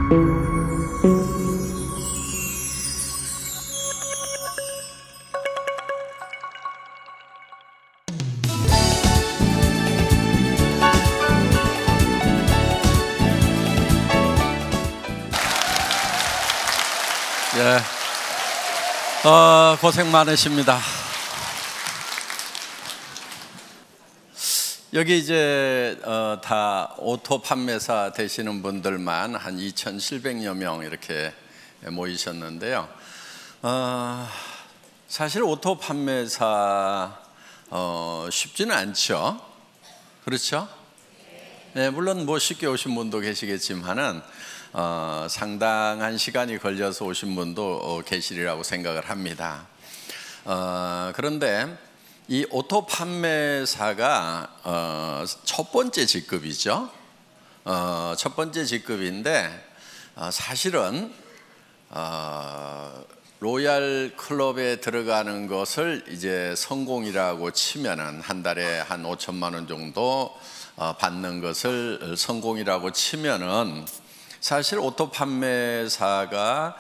예, 고생 많으십니다. 여기 이제 다 오토 판매사 되시는 분들만 한 2,700여 명 이렇게 모이셨는데요. 사실 오토 판매사 쉽지는 않죠. 그렇죠? 네, 물론 뭐 쉽게 오신 분도 계시겠지만은 상당한 시간이 걸려서 오신 분도 계시리라고 생각을 합니다. 그런데 이 오토 판매사가 첫 번째 직급이죠. 첫 번째 직급인데 사실은 로얄 클럽에 들어가는 것을 이제 성공이라고 치면은 한 달에 한 5천만 원 정도 받는 것을 성공이라고 치면은 사실 오토 판매사가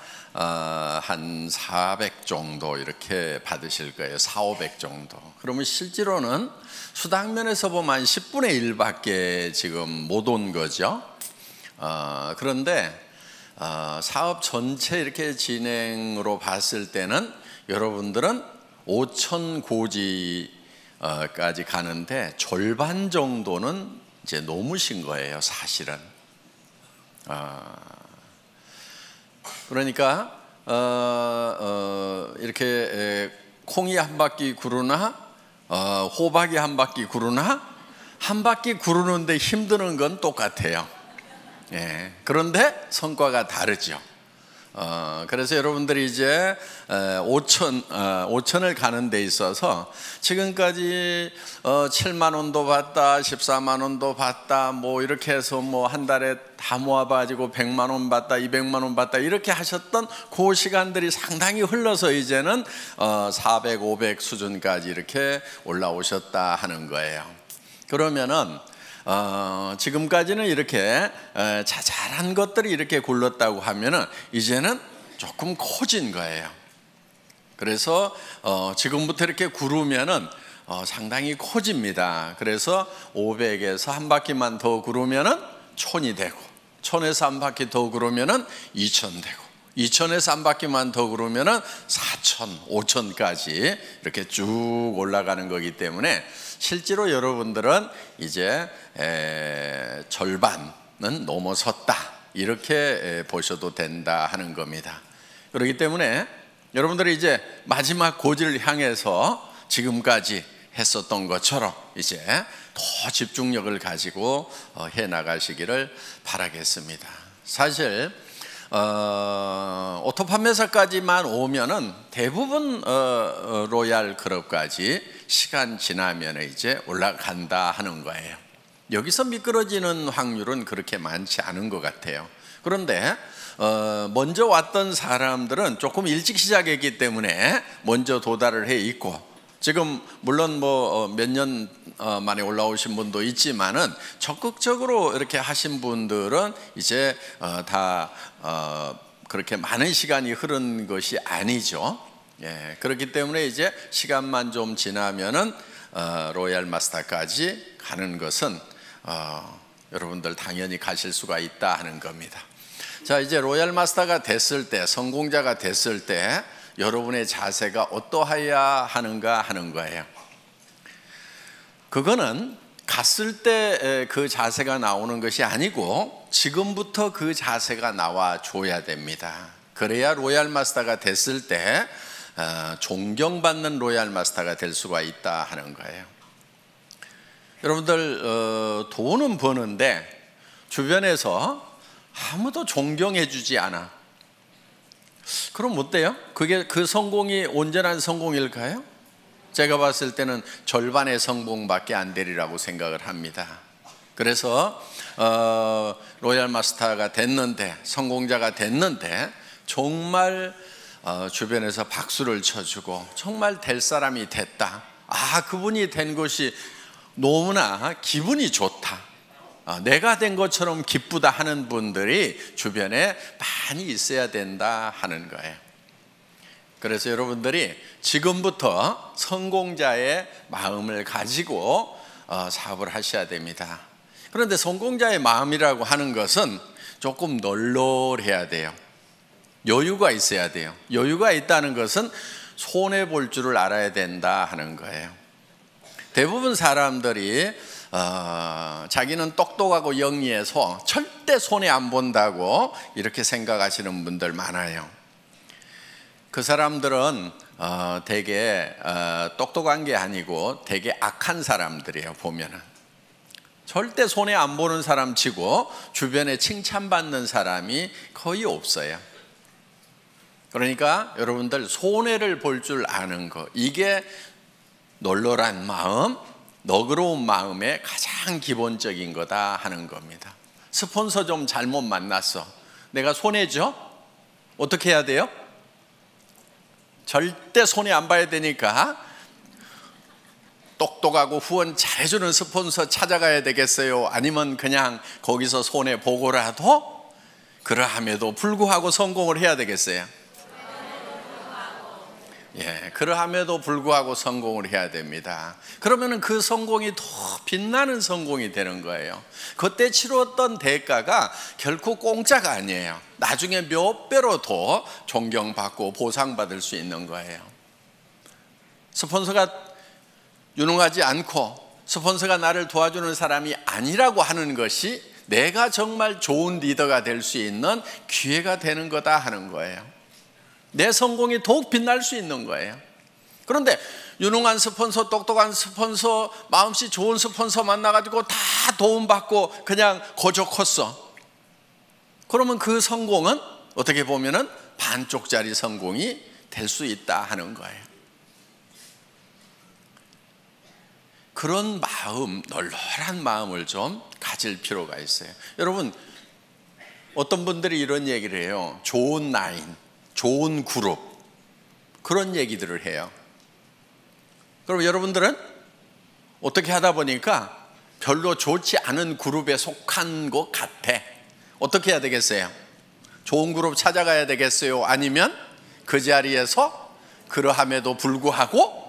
한 400 정도 이렇게 받으실 거예요. 400, 500 정도. 그러면 실제로는 수당면에서 보면 한 10분의 1밖에 지금 못 온 거죠. 그런데 사업 전체 이렇게 진행으로 봤을 때는 여러분들은 5천 고지까지 가는데 절반 정도는 이제 넘으신 거예요, 사실은. 그러니까 이렇게 콩이 한 바퀴 구르나 호박이 한 바퀴 구르나 한 바퀴 구르는데 힘드는 건 똑같아요. 예, 그런데 성과가 다르죠. 그래서 여러분들이 이제 5천을 가는 데 있어서 지금까지 7만 원도 받다, 14만 원도 받다, 뭐 이렇게 해서 뭐 한 달에 다 모아가지고 100만 원 받다, 200만 원 받다 이렇게 하셨던 그 시간들이 상당히 흘러서 이제는 400, 500 수준까지 이렇게 올라오셨다 하는 거예요. 그러면은 지금까지는 이렇게 자잘한 것들이 이렇게 굴렀다고 하면은 이제는 조금 커진 거예요. 그래서 지금부터 이렇게 구르면은 상당히 커집니다. 그래서 500에서 한 바퀴만 더 구르면은 1000이 되고, 1000에서 한 바퀴 더 구르면은 2000 되고, 2000에서 한 바퀴만 더 구르면은 4000, 5000까지 이렇게 쭉 올라가는 거기 때문에 실제로 여러분들은 이제 절반은 넘어섰다 이렇게 보셔도 된다 하는 겁니다. 그렇기 때문에 여러분들이 이제 마지막 고지를 향해서 지금까지 했었던 것처럼 이제 더 집중력을 가지고 해 나가시기를 바라겠습니다. 사실 오토 판매사까지만 오면은 대부분 로얄 클럽까지 시간 지나면 이제 올라간다 하는 거예요. 여기서 미끄러지는 확률은 그렇게 많지 않은 것 같아요. 그런데 먼저 왔던 사람들은 조금 일찍 시작했기 때문에 먼저 도달을 해 있고, 지금 물론 뭐 몇 년 만에 올라오신 분도 있지만은 적극적으로 이렇게 하신 분들은 이제 다 그렇게 많은 시간이 흐른 것이 아니죠. 예, 그렇기 때문에 이제 시간만 좀 지나면은 로얄 마스터까지 가는 것은 여러분들 당연히 가실 수가 있다 하는 겁니다. 자, 이제 로얄 마스터가 됐을 때, 성공자가 됐을 때 여러분의 자세가 어떠해야 하는가 하는 거예요. 그거는 갔을 때 그 자세가 나오는 것이 아니고 지금부터 그 자세가 나와 줘야 됩니다. 그래야 로얄 마스터가 됐을 때 존경받는 로얄 마스터가 될 수가 있다 하는 거예요. 여러분들 돈은 버는데 주변에서 아무도 존경해 주지 않아. 그럼 어때요? 그게 그 성공이 온전한 성공일까요? 제가 봤을 때는 절반의 성공밖에 안 되리라고 생각을 합니다. 그래서 로얄 마스터가 됐는데, 성공자가 됐는데 정말 주변에서 박수를 쳐주고 정말 될 사람이 됐다, 그분이 된 것이 너무나 기분이 좋다, 내가 된 것처럼 기쁘다 하는 분들이 주변에 많이 있어야 된다 하는 거예요. 그래서 여러분들이 지금부터 성공자의 마음을 가지고 사업을 하셔야 됩니다. 그런데 성공자의 마음이라고 하는 것은 조금 널널해야 돼요. 여유가 있어야 돼요. 여유가 있다는 것은 손해볼 줄을 알아야 된다 하는 거예요. 대부분 사람들이 자기는 똑똑하고 영리해서 절대 손해 안 본다고 이렇게 생각하시는 분들 많아요. 그 사람들은 되게 똑똑한 게 아니고 되게 악한 사람들이에요. 보면은 절대 손해 안 보는 사람 치고 주변에 칭찬받는 사람이 거의 없어요. 그러니까 여러분들 손해를 볼 줄 아는 거, 이게 널널한 마음, 너그러운 마음의 가장 기본적인 거다 하는 겁니다. 스폰서 좀 잘못 만났어. 내가 손해죠? 어떻게 해야 돼요? 절대 손해 안 봐야 되니까 똑똑하고 후원 잘해주는 스폰서 찾아가야 되겠어요? 아니면 그냥 거기서 손해 보고라도 그러함에도 불구하고 성공을 해야 되겠어요? 예, 그러함에도 불구하고 성공을 해야 됩니다. 그러면 그 성공이 더 빛나는 성공이 되는 거예요. 그때 치렀던 대가가 결코 공짜가 아니에요. 나중에 몇 배로 더 존경받고 보상받을 수 있는 거예요. 스폰서가 유능하지 않고 스폰서가 나를 도와주는 사람이 아니라고 하는 것이 내가 정말 좋은 리더가 될 수 있는 기회가 되는 거다 하는 거예요. 내 성공이 더욱 빛날 수 있는 거예요. 그런데 유능한 스폰서, 똑똑한 스폰서, 마음씨 좋은 스폰서 만나가지고 다 도움받고 그냥 거저 컸어. 그러면 그 성공은 어떻게 보면은 반쪽짜리 성공이 될 수 있다 하는 거예요. 그런 마음, 널널한 마음을 좀 가질 필요가 있어요. 여러분, 어떤 분들이 이런 얘기를 해요. 좋은 라인, 좋은 그룹, 그런 얘기들을 해요. 그럼 여러분들은 어떻게 하다 보니까 별로 좋지 않은 그룹에 속한 것 같아. 어떻게 해야 되겠어요? 좋은 그룹 찾아가야 되겠어요? 아니면 그 자리에서 그러함에도 불구하고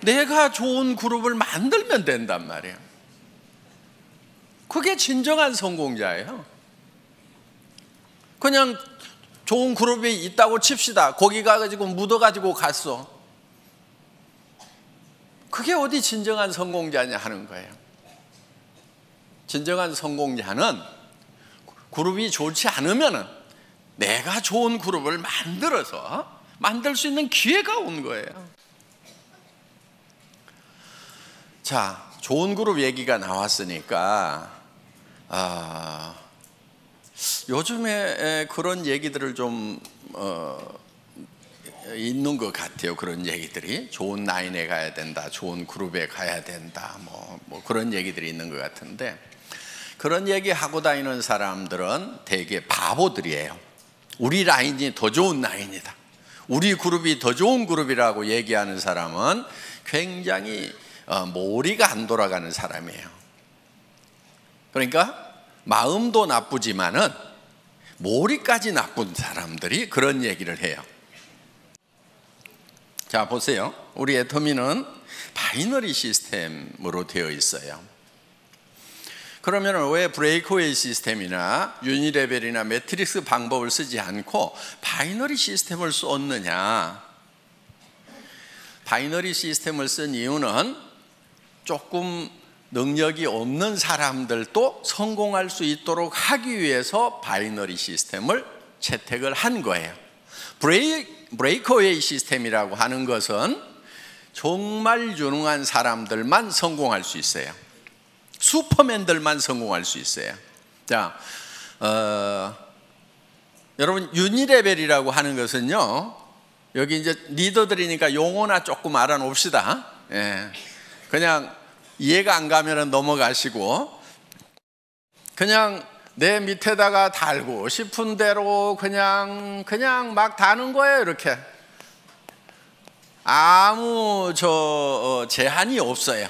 내가 좋은 그룹을 만들면 된단 말이에요. 그게 진정한 성공자예요. 그냥 좋은 그룹이 있다고 칩시다. 거기 가가지고 묻어가지고 갔어. 그게 어디 진정한 성공자냐 하는 거예요. 진정한 성공자는 그룹이 좋지 않으면 내가 좋은 그룹을 만들어서 만들 수 있는 기회가 온 거예요. 자, 좋은 그룹 얘기가 나왔으니까 요즘에 그런 얘기들을 좀 있는 것 같아요. 그런 얘기들이 좋은 라인에 가야 된다, 좋은 그룹에 가야 된다, 뭐 그런 얘기들이 있는 것 같은데, 그런 얘기 하고 다니는 사람들은 되게 바보들이에요. 우리 라인이 더 좋은 라인이다, 우리 그룹이 더 좋은 그룹이라고 얘기하는 사람은 굉장히 머리가 안 돌아가는 사람이에요. 그러니까 마음도 나쁘지만은 머리까지 나쁜 사람들이 그런 얘기를 해요. 자, 보세요. 우리 애터미는 바이너리 시스템으로 되어 있어요. 그러면 왜 브레이크웨이 시스템이나 유니레벨이나 매트릭스 방법을 쓰지 않고 바이너리 시스템을 썼느냐? 바이너리 시스템을 쓴 이유는 조금 능력이 없는 사람들도 성공할 수 있도록 하기 위해서 바이너리 시스템을 채택을 한 거예요. 브레이크웨이 시스템이라고 하는 것은 정말 유능한 사람들만 성공할 수 있어요. 슈퍼맨들만 성공할 수 있어요. 자, 여러분, 유니레벨이라고 하는 것은요, 여기 이제 리더들이니까 용어나 조금 알아놓읍시다. 예. 그냥 이해가 안 가면 넘어가시고, 그냥 내 밑에다가 달고 싶은 대로 그냥 막 다는 거예요. 이렇게 아무 제한이 없어요.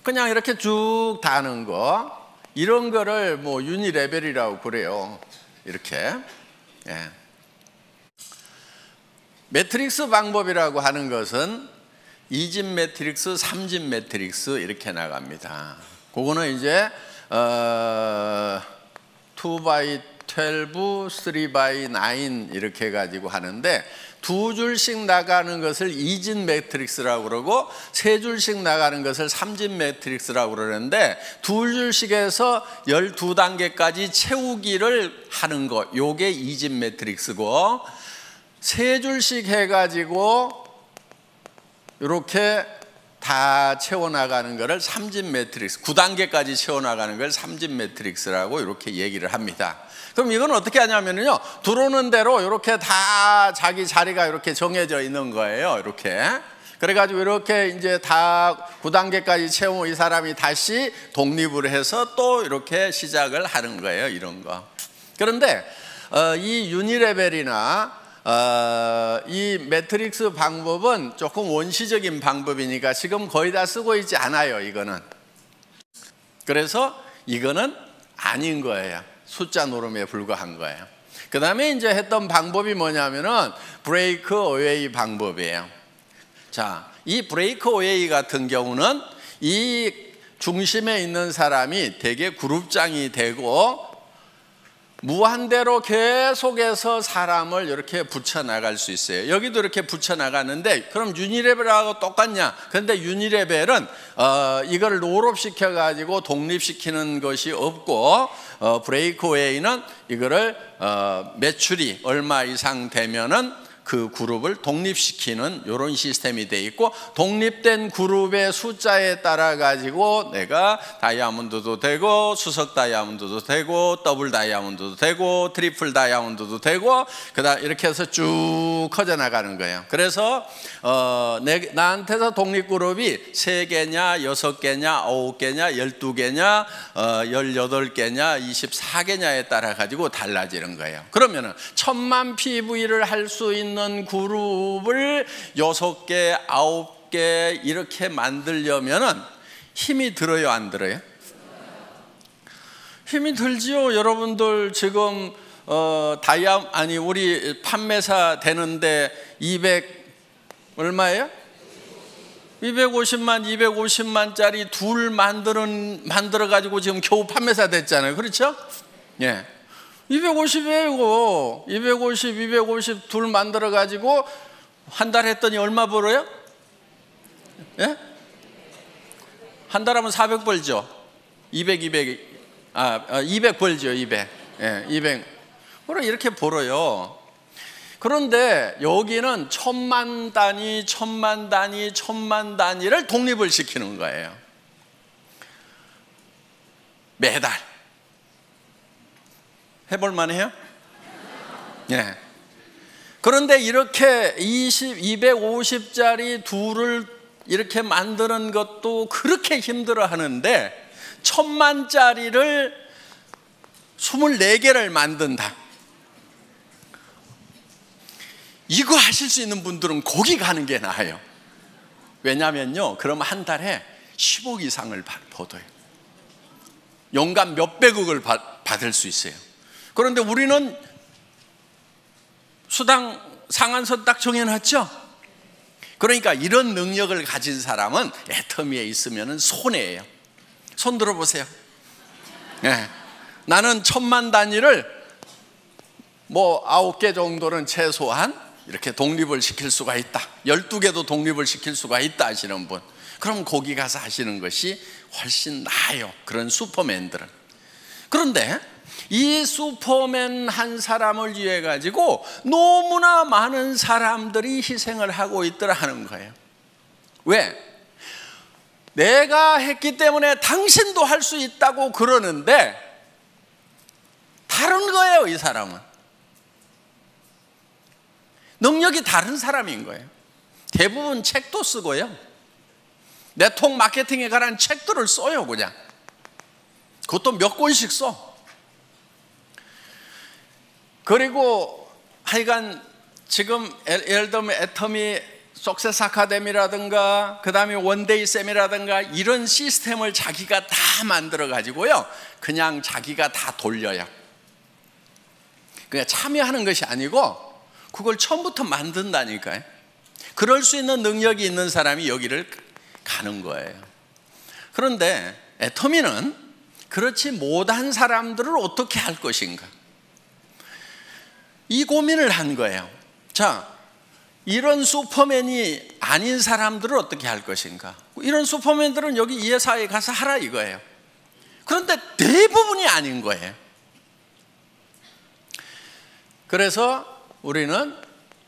그냥 이렇게 쭉 다는 거. 이런 거를 뭐 유니레벨이라고 그래요. 이렇게. 예. 매트릭스 방법이라고 하는 것은 2집 매트릭스, 3집 매트릭스 이렇게 나갑니다. 그거는 이제 2x12, 3x9 이렇게 해가지고 하는데, 두 줄씩 나가는 것을 2집 매트릭스라고 그러고 세 줄씩 나가는 것을 3집 매트릭스라고 그러는데, 두 줄씩 해서 12단계까지 채우기를 하는 거, 요게 2집 매트릭스고, 세 줄씩 해가지고 이렇게 다 채워나가는 것을 3집 매트릭스, 9단계까지 채워나가는 걸 3집 매트릭스라고 이렇게 얘기를 합니다. 그럼 이건 어떻게 하냐면요, 들어오는 대로 이렇게 다 자기 자리가 이렇게 정해져 있는 거예요. 이렇게. 그래가지고 이렇게 이제 다 9단계까지 채우고 이 사람이 다시 독립을 해서 또 이렇게 시작을 하는 거예요. 이런 거. 그런데 이 유니레벨이나 이 매트릭스 방법은 조금 원시적인 방법이니까 지금 거의 다 쓰고 있지 않아요. 이거는. 그래서 이거는 아닌 거예요. 숫자 노름에 불과한 거예요. 그 다음에 이제 했던 방법이 뭐냐면은 브레이크 어웨이 방법이에요. 자, 이 브레이크 어웨이 같은 경우는 이 중심에 있는 사람이 되게 그룹장이 되고 무한대로 계속해서 사람을 이렇게 붙여나갈 수 있어요. 여기도 이렇게 붙여나가는데, 그럼 유니레벨하고 똑같냐? 그런데 유니레벨은 이걸 롤업시켜 가지고 독립시키는 것이 없고, 브레이크웨이는 이거를 매출이 얼마 이상 되면은 그 그룹을 독립시키는 이런 시스템이 돼 있고, 독립된 그룹의 숫자에 따라 가지고 내가 다이아몬드도 되고 수석 다이아몬드도 되고 더블 다이아몬드도 되고 트리플 다이아몬드도 되고, 그다음 이렇게 해서 쭉 커져 나가는 거예요. 그래서 나한테서 독립 그룹이 3개냐 6개냐 9개냐 12개냐 18개냐 24개냐에 따라 가지고 달라지는 거예요. 그러면은 1000만 PV를 할 수 있는 그룹을 6개, 9개 이렇게 만들려면은 힘이 들어요, 안 들어요? 힘이 들지요. 여러분들 지금 우리 판매사 되는데 200 얼마예요? 250만짜리 둘 만들어 가지고 지금 겨우 판매사 됐잖아요. 그렇죠? 예. 250이에요. 250 둘 만들어 가지고 한 달 했더니 얼마 벌어요? 예? 한 달 하면 400 벌죠. 200 벌죠. 200. 예, 200. 그래 이렇게 벌어요. 그런데 여기는 1000만 단위, 1000만 단위, 1000만 단위를 독립을 시키는 거예요. 매달. 해볼 만해요? 예. 그런데 이렇게 250짜리 둘을 이렇게 만드는 것도 그렇게 힘들어 하는데 1000만짜리를 24개를 만든다. 이거 하실 수 있는 분들은 거기 가는 게 나아요. 왜냐면요, 그럼 한 달에 10억 이상을 벌어요. 연간 몇백억을 받을 수 있어요. 그런데 우리는 수당 상한선 딱 정해놨죠. 그러니까 이런 능력을 가진 사람은 애터미에 있으면 손해예요. 손 들어보세요. 네. 나는 1000만 단위를 뭐 9개 정도는 최소한 이렇게 독립을 시킬 수가 있다. 12개도 독립을 시킬 수가 있다 하시는 분, 그럼 거기 가서 하시는 것이 훨씬 나아요. 그런 슈퍼맨들은. 그런데 이 슈퍼맨 한 사람을 위해 가지고 너무나 많은 사람들이 희생을 하고 있더라 하는 거예요. 왜? 내가 했기 때문에 당신도 할 수 있다고 그러는데 다른 거예요. 이 사람은 능력이 다른 사람인 거예요. 대부분 책도 쓰고요, 네트워크 마케팅에 관한 책들을 써요. 그냥 그것도 몇 권씩 써. 그리고 하여간 지금 예를 들면 애터미 석세스 아카데미라든가 그 다음에 원데이 쌤이라든가 이런 시스템을 자기가 다 만들어 가지고요, 그냥 자기가 다 돌려요. 그냥 참여하는 것이 아니고 그걸 처음부터 만든다니까요. 그럴 수 있는 능력이 있는 사람이 여기를 가는 거예요. 그런데 애터미는 그렇지 못한 사람들을 어떻게 할 것인가, 이 고민을 한 거예요. 자, 이런 슈퍼맨이 아닌 사람들을 어떻게 할 것인가. 이런 슈퍼맨들은 여기 이 회사에 가서 하라 이거예요. 그런데 대부분이 아닌 거예요. 그래서 우리는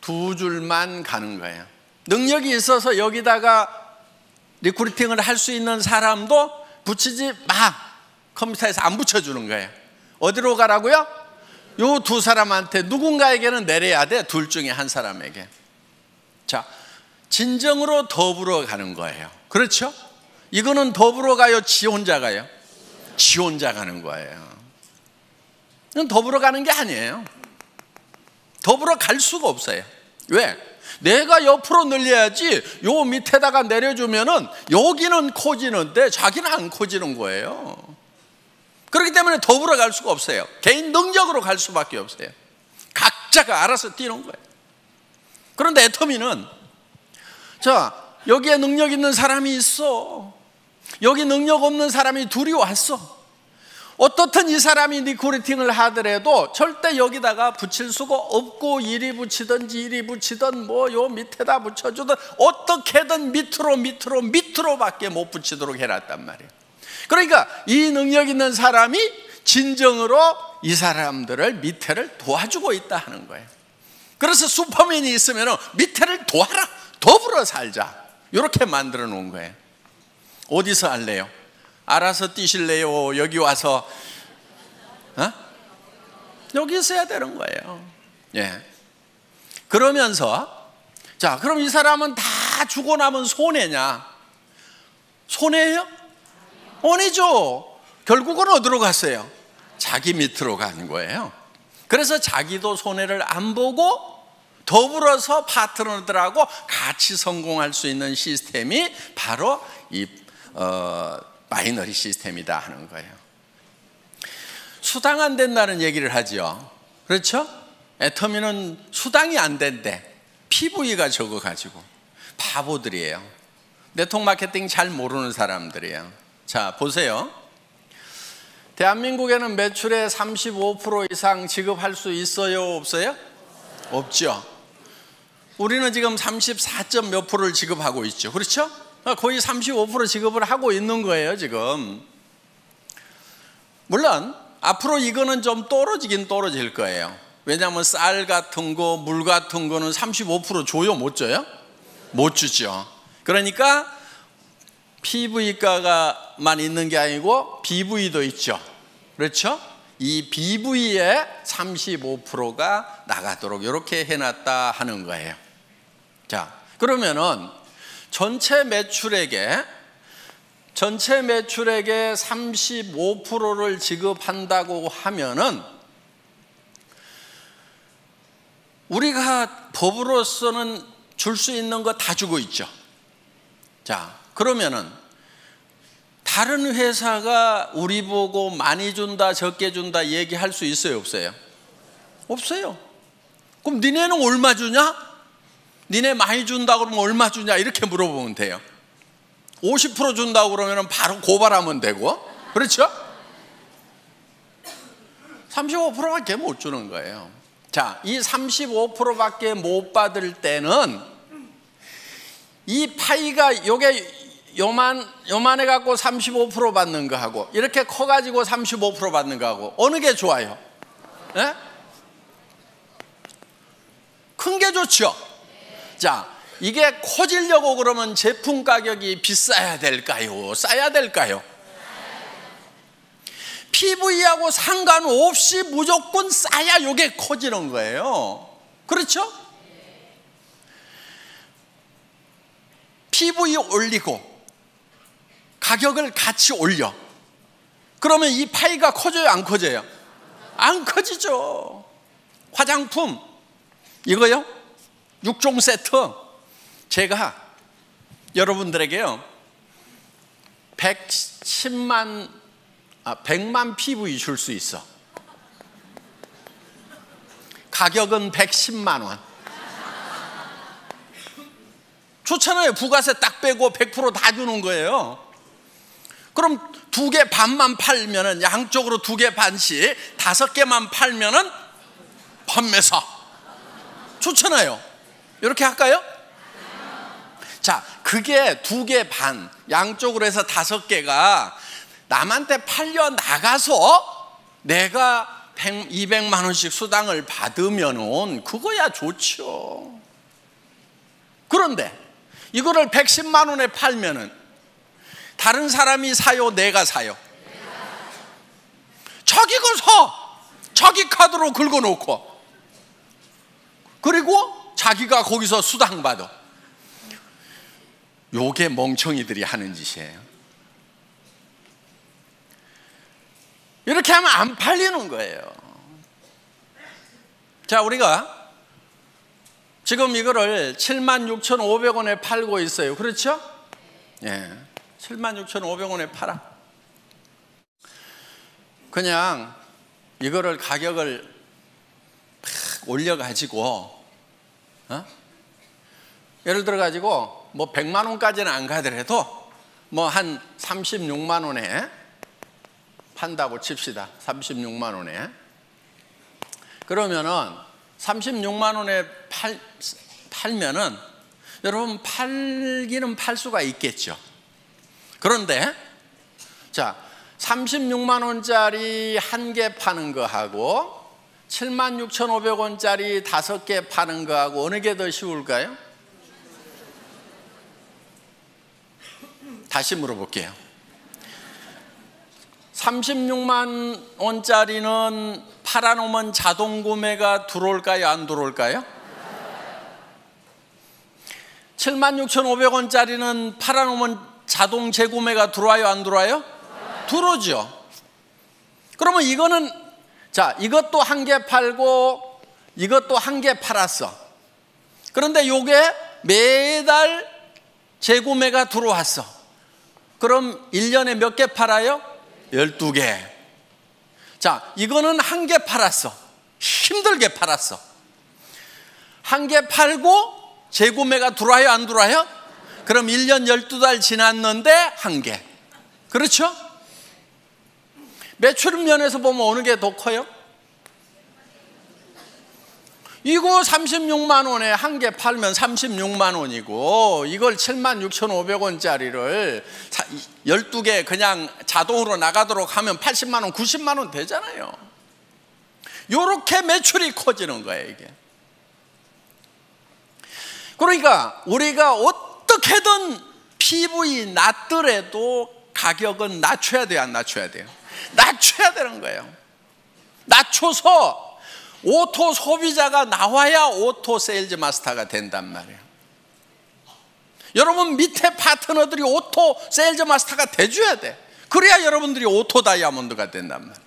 두 줄만 가는 거예요. 능력이 있어서 여기다가 리크루팅을 할 수 있는 사람도 붙이지 마. 컴퓨터에서 안 붙여주는 거예요. 어디로 가라고요? 요 두 사람한테 누군가에게는 내려야 돼. 둘 중에 한 사람에게. 자, 진정으로 더불어 가는 거예요. 그렇죠? 이거는 더불어 가요, 지 혼자 가요? 지 혼자 가는 거예요. 이건 더불어 가는 게 아니에요. 더불어 갈 수가 없어요. 왜? 내가 옆으로 늘려야지 요 밑에다가 내려주면은 여기는 커지는데 자기는 안 커지는 거예요. 그렇기 때문에 더불어 갈 수가 없어요. 개인 능력으로 갈 수밖에 없어요. 각자가 알아서 뛰는 거예요. 그런데 애터미는, 자, 여기에 능력 있는 사람이 있어. 여기 능력 없는 사람이 둘이 왔어. 어떻든 이 사람이 리크루팅을 하더라도 절대 여기다가 붙일 수가 없고, 이리 붙이든지 이리 붙이든 뭐 요 밑에다 붙여주든 어떻게든 밑으로밖에 못 붙이도록 해놨단 말이에요. 그러니까 이 능력 있는 사람이 진정으로 이 사람들을 밑에를 도와주고 있다 하는 거예요. 그래서 슈퍼맨이 있으면 밑에를 도와라, 더불어 살자, 이렇게 만들어 놓은 거예요. 어디서 할래요? 알아서 뛰실래요? 여기 와서 여기 있어야 되는 거예요. 예. 그러면서, 자, 그럼 이 사람은 다 주고 나면 손해냐? 손해예요? 아니죠. 결국은 어디로 갔어요? 자기 밑으로 가는 거예요. 그래서 자기도 손해를 안 보고 더불어서 파트너들하고 같이 성공할 수 있는 시스템이 바로 이 바이너리 시스템이다 하는 거예요. 수당 안 된다는 얘기를 하죠. 그렇죠? 애터미는 수당이 안 된대. PV가 적어가지고. 바보들이에요. 네트워크 마케팅 잘 모르는 사람들이에요. 자, 보세요. 대한민국에는 매출의 35% 이상 지급할 수 있어요, 없어요? 없죠. 우리는 지금 34점 몇 프로를 지급하고 있죠. 그렇죠? 거의 35% 지급을 하고 있는 거예요, 지금. 물론 앞으로 이거는 좀 떨어지긴 떨어질 거예요. 왜냐하면 쌀 같은 거, 물 같은 거는 35% 줘요, 못 줘요? 못 주죠. 그러니까 PV가만 있는 게 아니고 BV도 있죠. 그렇죠? 이 BV의 35%가 나가도록 이렇게 해놨다 하는 거예요. 자, 그러면은 전체 매출액의 35%를 지급한다고 하면은 우리가 법으로서는 줄 수 있는 거 다 주고 있죠. 자, 그러면은 다른 회사가 우리 보고 많이 준다, 적게 준다 얘기할 수 있어요, 없어요? 없어요. 그럼 니네는 얼마 주냐? 니네 많이 준다 그러면 얼마 주냐? 이렇게 물어보면 돼요. 50% 준다고 그러면 바로 고발하면 되고, 그렇죠? 35%밖에 못 주는 거예요. 자, 이 35%밖에 못 받을 때는 이 파이가 요게 요만해 갖고 35% 받는 거 하고 이렇게 커 가지고 35% 받는 거 하고 어느 게 좋아요? 네? 큰 게 좋죠. 자, 이게 커지려고 그러면 제품 가격이 비싸야 될까요? 싸야 될까요? PV하고 상관없이 무조건 싸야 이게 커지는 거예요. 그렇죠? PV 올리고 가격을 같이 올려. 그러면 이 파이가 커져요, 안 커져요? 안 커지죠. 화장품 이거요? 6종 세트 제가 여러분들에게요 100만 PV 줄 수 있어. 가격은 110만 원. 좋잖아요. 부가세 딱 빼고 100% 다 주는 거예요. 그럼 2개 반만 팔면은, 양쪽으로 2개 반씩 5개만 팔면은 판매사. 좋잖아요. 이렇게 할까요? 자, 그게 2개 반, 양쪽으로 해서 5개가 남한테 팔려 나가서 내가 200만 원씩 수당을 받으면은 그거야 좋죠. 그런데 이거를 110만 원에 팔면은 다른 사람이 사요, 내가 사요? 자기 거 사. 자기 카드로 긁어놓고, 그리고 자기가 거기서 수당 받아. 요게 멍청이들이 하는 짓이에요. 이렇게 하면 안 팔리는 거예요. 자, 우리가 지금 이거를 76,500원에 팔고 있어요. 그렇죠? 예, 76,500원에 팔아. 그냥 이거를 가격을 팍 올려가지고, 예를 들어가지고 뭐 100만 원까지는 안 가더라도 뭐 한 36만 원에 판다고 칩시다. 36만 원에. 그러면은 36만 원에 팔면은 여러분 팔기는 팔 수가 있겠죠. 그런데 자, 36만 원짜리 1개 파는 거하고 76,500원짜리 5개 파는 거하고 어느 게 더 쉬울까요? 다시 물어볼게요. 36만 원짜리는 팔아놓으면 자동 구매가 들어올까요? 안 들어올까요? 76,500원짜리는 팔아놓으면 자동 재구매가 들어와요? 안 들어와요? 들어오죠. 그러면 이거는, 자, 이것도 1개 팔고 이것도 1개 팔았어. 그런데 요게 매달 재구매가 들어왔어. 그럼 1년에 몇 개 팔아요? 12개. 자, 이거는 1개 팔았어. 힘들게 팔았어. 1개 팔고 재구매가 들어와요? 안 들어와요? 그럼 1년 12달 지났는데 1개. 그렇죠? 매출 면에서 보면 어느 게 더 커요? 이거 36만 원에 1개 팔면 36만 원이고, 이걸 76,500원짜리를 12개 그냥 자동으로 나가도록 하면 80만 원, 90만 원 되잖아요. 이렇게 매출이 커지는 거예요, 이게. 그러니까 우리가 어떻게든 PV 낮더라도 가격은 낮춰야 돼요, 안 낮춰야 돼요? 낮춰야 되는 거예요. 낮춰서 오토 소비자가 나와야 오토 세일즈 마스터가 된단 말이에요. 여러분 밑에 파트너들이 오토 세일즈 마스터가 돼줘야 돼. 그래야 여러분들이 오토 다이아몬드가 된단 말이에요.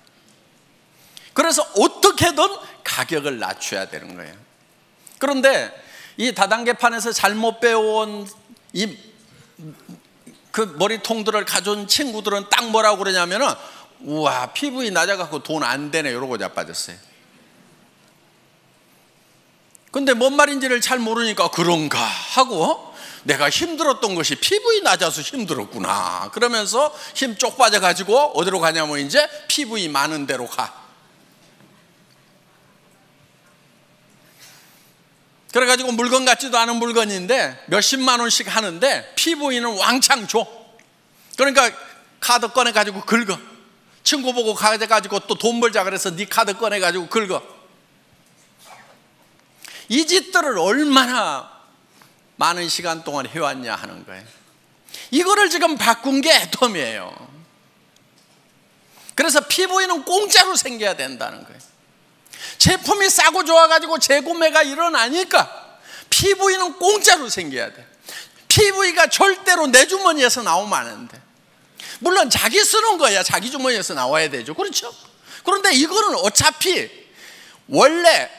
그래서 어떻게든 가격을 낮춰야 되는 거예요. 그런데 이 다단계판에서 잘못 배워온 그 머리통들을 가져온 친구들은 딱 뭐라고 그러냐면은, 우와, PV 낮아갖고 돈 안 되네, 이러고 자빠졌어요. 근데 뭔 말인지를 잘 모르니까 그런가 하고, 내가 힘들었던 것이 PV 낮아서 힘들었구나 그러면서 힘 쪽 빠져가지고 어디로 가냐면 이제 PV 많은 데로 가. 그래가지고 물건 같지도 않은 물건인데 몇십만 원씩 하는데 PV는 왕창 줘. 그러니까 카드 꺼내가지고 긁어. 친구 보고 가져가지고 또 돈 벌자 그래서 네 카드 꺼내가지고 긁어. 이 짓들을 얼마나 많은 시간 동안 해왔냐 하는 거예요. 이거를 지금 바꾼 게 애텀이에요. 그래서 PV는 공짜로 생겨야 된다는 거예요. 제품이 싸고 좋아가지고 재구매가 일어나니까 PV는 공짜로 생겨야 돼. PV가 절대로 내 주머니에서 나오면 안 돼. 물론 자기 쓰는 거야 자기 주머니에서 나와야 되죠. 그렇죠? 그런데 이거는 어차피 원래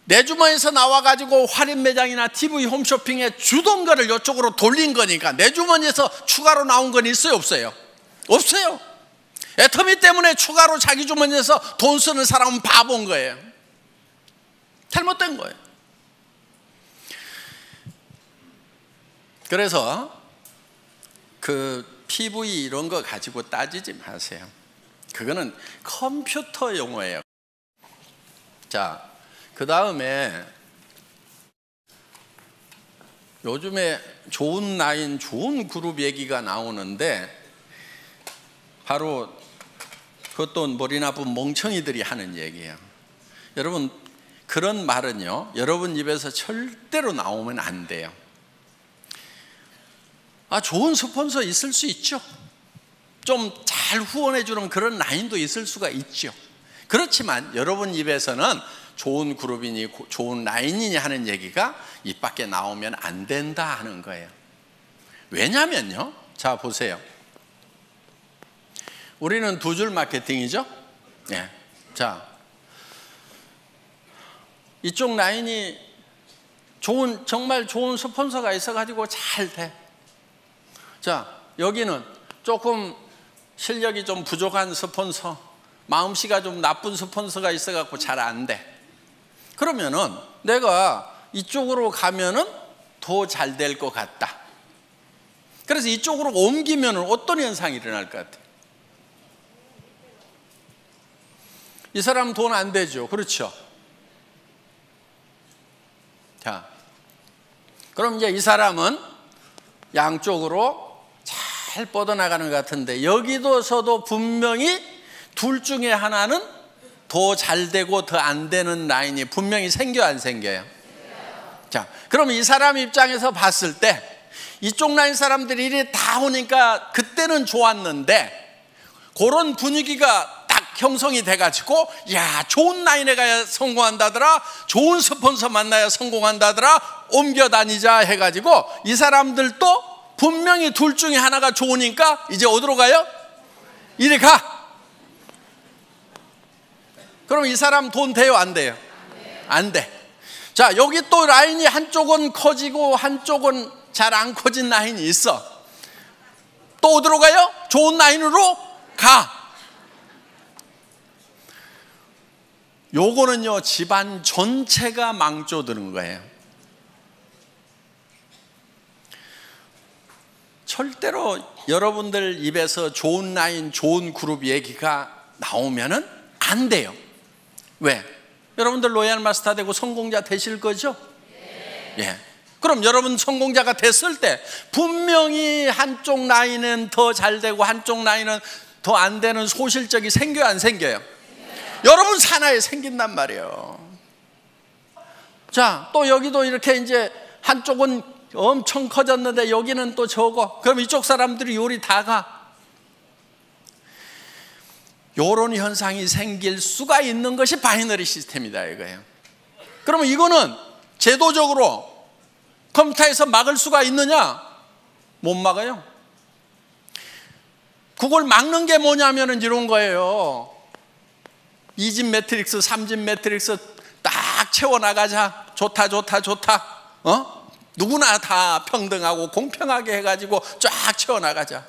내 주머니에서 나와가지고 할인 매장이나 TV 홈쇼핑에 주던 거를 이쪽으로 돌린 거니까 내 주머니에서 추가로 나온 건 있어요, 없어요? 없어요. 애터미 때문에 추가로 자기 주머니에서 돈 쓰는 사람은 바보인 거예요. 잘못된 거예요. 그래서 그 PV 이런 거 가지고 따지지 마세요. 그거는 컴퓨터 용어예요. 자, 그 다음에 요즘에 좋은 라인, 좋은 그룹 얘기가 나오는데 바로 그것도 머리 나쁜 멍청이들이 하는 얘기예요. 여러분, 그런 말은요, 여러분 입에서 절대로 나오면 안 돼요. 좋은 스폰서 있을 수 있죠. 좀 잘 후원해 주는 그런 라인도 있을 수가 있죠. 그렇지만 여러분 입에서는 좋은 그룹이니 좋은 라인이니 하는 얘기가 입 밖에 나오면 안 된다 하는 거예요. 왜냐면요, 자 보세요. 우리는 두 줄 마케팅이죠. 네. 자, 이쪽 라인이 정말 좋은 스폰서가 있어가지고 잘 돼. 자, 여기는 조금 실력이 좀 부족한 스폰서, 마음씨가 좀 나쁜 스폰서가 있어갖고 잘 안 돼. 그러면은 내가 이쪽으로 가면은 더 잘 될 것 같다. 그래서 이쪽으로 옮기면은 어떤 현상이 일어날 것 같아요? 이 사람 돈 안 되죠. 그렇죠? 자, 그럼 이제 이 사람은 양쪽으로 잘 뻗어나가는 것 같은데 여기서도 분명히 둘 중에 하나는 더 잘 되고 더 안 되는 라인이 분명히 생겨요, 안 생겨요? 자, 그럼 이 사람 입장에서 봤을 때 이쪽 라인 사람들이 이리 다 오니까 그때는 좋았는데 그런 분위기가 딱 형성이 돼가지고 야, 좋은 라인에 가야 성공한다더라, 좋은 스폰서 만나야 성공한다더라, 옮겨 다니자 해가지고 이 사람들도 분명히 둘 중에 하나가 좋으니까 이제 어디로 가요? 이리 가. 그럼 이 사람 돈 돼요, 안 돼요? 안 돼. 자, 여기 또 라인이 한쪽은 커지고 한쪽은 잘 안 커진 라인이 있어. 또 어디로 가요? 좋은 라인으로 가. 요거는요, 집안 전체가 망조드는 거예요. 절대로 여러분들 입에서 좋은 라인, 좋은 그룹 얘기가 나오면은 안 돼요. 왜? 여러분들 로얄 마스터 되고 성공자 되실 거죠? 예. 그럼 여러분 성공자가 됐을 때 분명히 한쪽 라인은 더 잘 되고 한쪽 라인은 더 안 되는 소실적이 생겨요, 안 생겨요? 여러분 산하에 생긴단 말이에요. 자, 또 여기도 이렇게 이제 한쪽은 엄청 커졌는데 여기는 또 적어. 그럼 이쪽 사람들이 요리 다 가. 요런 현상이 생길 수가 있는 것이 바이너리 시스템이다 이거예요. 그러면 이거는 제도적으로 컴퓨터에서 막을 수가 있느냐? 못 막아요. 그걸 막는 게 뭐냐면은 이런 거예요. 2집 매트릭스, 3집 매트릭스 딱 채워나가자. 좋다, 좋다, 좋다. 누구나 다 평등하고 공평하게 해가지고 쫙 채워나가자.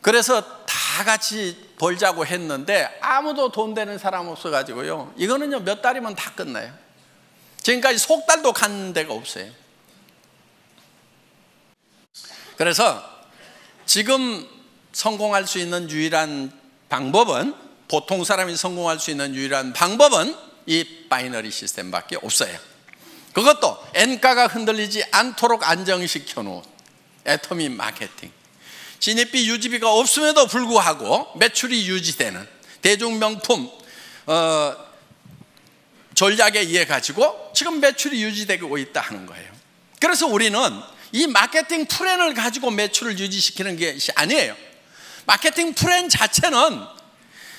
그래서 다 같이 벌자고 했는데 아무도 돈 되는 사람 없어가지고요. 이거는요, 몇 달이면 다 끝나요. 지금까지 석 달도 간 데가 없어요. 그래서 지금 성공할 수 있는 유일한 방법은, 보통 사람이 성공할 수 있는 유일한 방법은 이 바이너리 시스템밖에 없어요. 그것도 엔가가 흔들리지 않도록 안정시켜 놓은 애터미 마케팅. 진입비 유지비가 없음에도 불구하고 매출이 유지되는 대중명품 전략에 의해 가지고 지금 매출이 유지되고 있다 하는 거예요. 그래서 우리는 이 마케팅 플랜을 가지고 매출을 유지시키는 것이 아니에요. 마케팅 플랜 자체는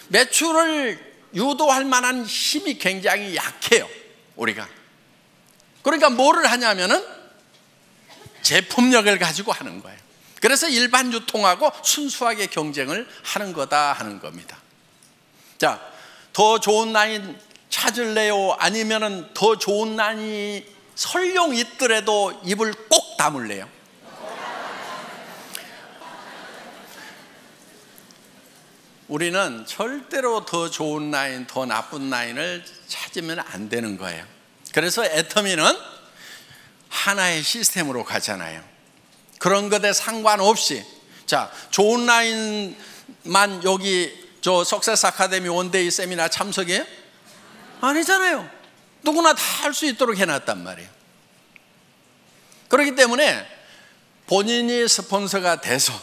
매출을 유도할 만한 힘이 굉장히 약해요, 우리가. 그러니까 뭐를 하냐면은 제품력을 가지고 하는 거예요. 그래서 일반 유통하고 순수하게 경쟁을 하는 거다 하는 겁니다. 자, 더 좋은 라인 찾을래요? 아니면은 더 좋은 라인이 설령 있더라도 입을 꼭 다물래요? 우리는 절대로 더 좋은 라인, 더 나쁜 라인을 찾으면 안 되는 거예요. 그래서 애터미는 하나의 시스템으로 가잖아요. 그런 것에 상관없이, 자, 좋은 라인만 여기 저 석세스 아카데미 원데이 세미나 참석해요? 아니잖아요. 누구나 다 할 수 있도록 해놨단 말이에요. 그렇기 때문에 본인이 스폰서가 돼서